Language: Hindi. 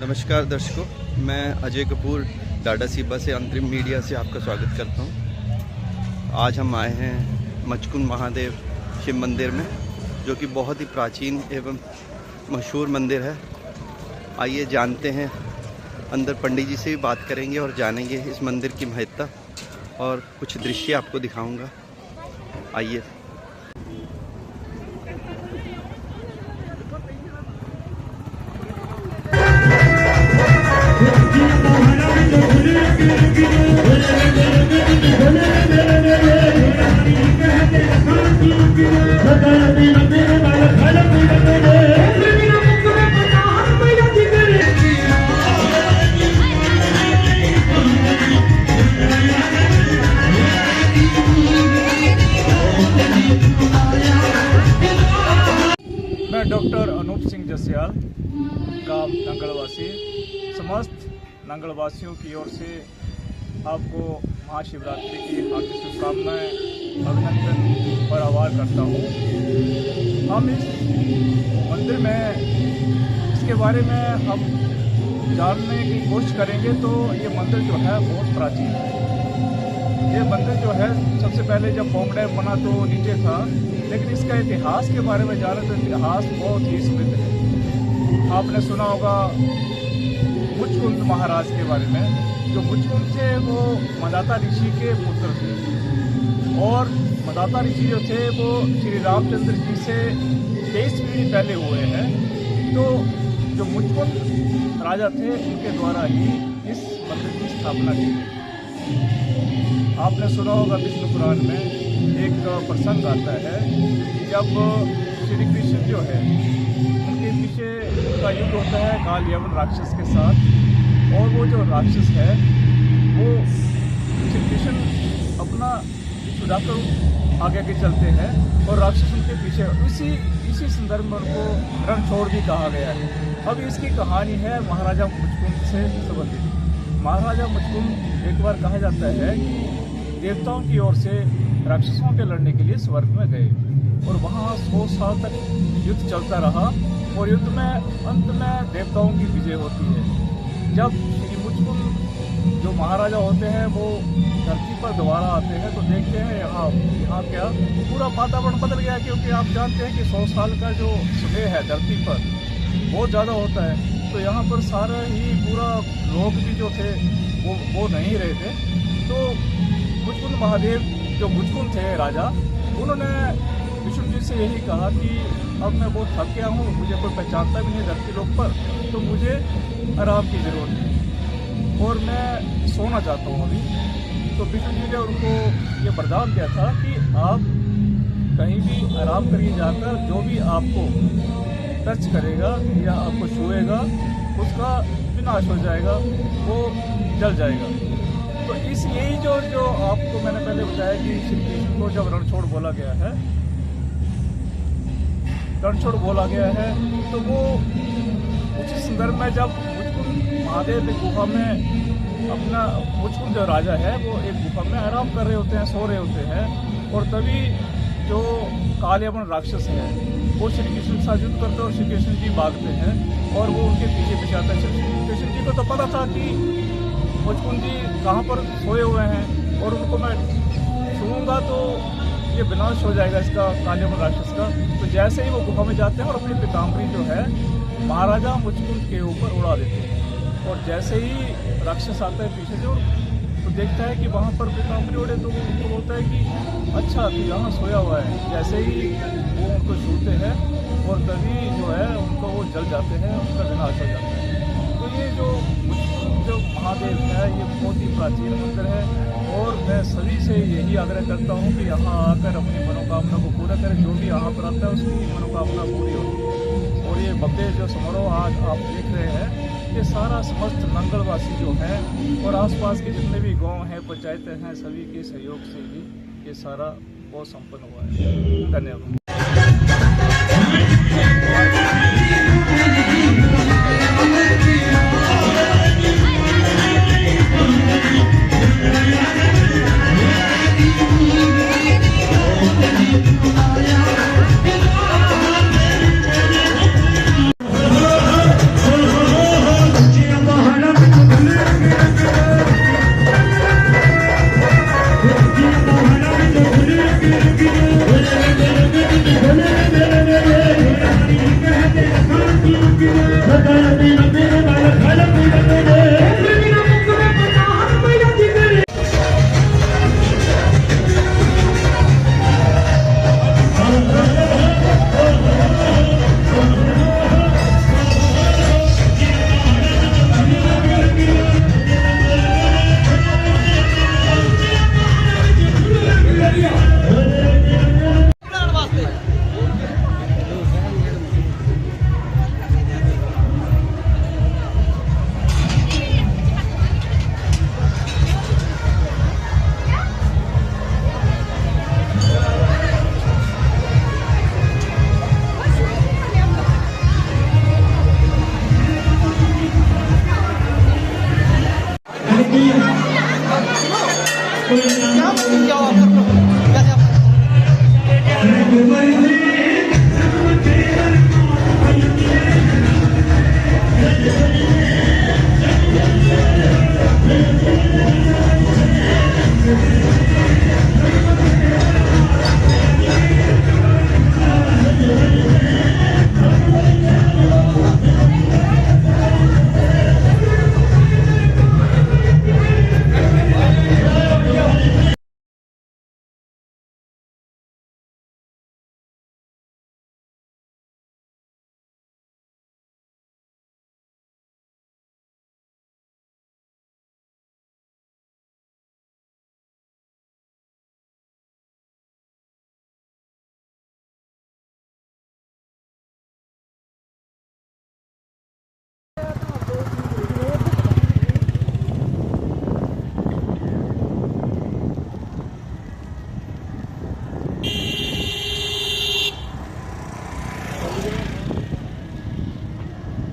नमस्कार दर्शकों, मैं अजय कपूर डाडा सीबा से अंतरिम मीडिया से आपका स्वागत करता हूं। आज हम आए हैं मचकुंद महादेव शिव मंदिर में, जो कि बहुत ही प्राचीन एवं मशहूर मंदिर है। आइए जानते हैं, अंदर पंडित जी से भी बात करेंगे और जानेंगे इस मंदिर की महत्ता और कुछ दृश्य आपको दिखाऊंगा। आइए। मैं डॉक्टर अनूप सिंह जसियाल, गाँव नंगलवासी, समस्त नंगलवासियों की ओर से आपको महाशिवरात्रि की हार्दिक शुभकामनाएं, अभिनंदन और आभार करता हूँ। हम इस मंदिर में इसके बारे में हम जानने की कोशिश करेंगे तो ये मंदिर जो है बहुत प्राचीन है। ये मंदिर जो है सबसे पहले जब बॉम्ब डैम बना तो नीचे था, लेकिन इसका इतिहास के बारे में जाने तो इतिहास बहुत ही समृद्ध है। आपने सुना होगा मुचकुंद महाराज के बारे में। जो मुचकुंद थे वो मंदाता ऋषि के पुत्र थे, और मंदाता ऋषि जो थे वो श्री रामचंद्र जी से 23 पीढ़ी पहले हुए हैं। तो जो मुचकुंद राजा थे उनके द्वारा ही इस मंदिर की स्थापना की गई। आपने सुना होगा विष्णु पुराण में एक प्रसंग आता है, जब श्री कृष्ण जो है उनके पीछे का युद्ध होता है काल यवन राक्षस के साथ, और वो जो राक्षस है वो श्री कृष्ण अपना छुड़ाकर आगे के चलते हैं और राक्षस उनके पीछे। इसी संदर्भ में उनको रणछोड़ भी कहा गया है। अब इसकी कहानी है महाराजा मुचकुंद से संबंधित। महाराजा मुचकुंद एक बार कहा जाता है कि देवताओं की ओर से राक्षसों के लड़ने के लिए स्वर्ग में गए, और वहाँ 100 साल तक युद्ध चलता रहा, और युद्ध में अंत में देवताओं की विजय होती है। जब श्री मुचकुंद जो महाराजा होते हैं वो धरती पर दोबारा आते हैं तो देखते हैं यहाँ क्या पूरा वातावरण बदल गया, क्योंकि आप जानते हैं कि 100 साल का जो समय है धरती पर बहुत ज़्यादा होता है। तो यहाँ पर सारा ही पूरा लोग भी जो थे वो नहीं रहे थे। तो मुचकुंद महादेव जो मुचकुंद थे राजा, उन्होंने विष्णु जी से यही कहा कि अब मैं बहुत थक गया हूँ, मुझे कोई पहचानता भी नहीं धरती लोक पर, तो मुझे आराम की ज़रूरत है और मैं सोना चाहता हूँ अभी। तो विष्णु जी ने उनको ये वरदान दिया था कि आप कहीं भी आराम करिए जाकर, जो भी आपको टच करेगा या आपको छुएगा उसका विनाश हो जाएगा, वो जल जाएगा। तो यही जो आपको मैंने पहले बताया कि श्री कृष्ण को जब रणछोड़ बोला गया है, तो वो उसी संदर्भ में जब मुचकुंद महादेव एक गुफा में अपना मुचकुंद जो राजा है वो एक गुफा में आराम कर रहे होते हैं, सो रहे होते हैं, और तभी जो कालयवन राक्षस है वो श्री कृष्ण के साथ युद्ध करते हैं और श्री कृष्ण जी भागते हैं और वो उनके पीछे आते हैं। श्री कृष्ण जी को तो पता था कि मुचकुंद जी कहाँ पर सोए हुए हैं, और उनको मैं छूऊंगा तो ये विनाश हो जाएगा इसका, कालयवन राक्षस का। तो जैसे ही वो गुफा में जाते हैं और अपनी पीताम्बरी जो है महाराजा मुचकुंद के ऊपर उड़ा देते हैं, और जैसे ही राक्षस आता है पीछे जो तो देखता है कि वहाँ पर पीताम्बरी उड़े, तो वो उनको बोलता है कि अच्छा तो यहाँ सोया हुआ है। जैसे ही वो उनको छूते हैं और तभी जो है उनको वो जल जाते हैं, उनका विनाश हो जाता है। तो ये जो महादेव है ये बहुत ही प्राचीन मंदिर है, और मैं सभी से यही आग्रह करता हूँ कि यहाँ आकर अपनी मनोकामना को पूरा करें। जो भी यहाँ पर आता है उसकी मनोकामना पूरी होती है। और ये भव्य जो समारोह आज आप देख रहे हैं, ये सारा समस्त नंगलवासी जो है और आसपास के जितने भी गांव हैं, पंचायतें हैं, सभी के सहयोग से ही ये सारा बहुत संपन्न हुआ है। धन्यवाद।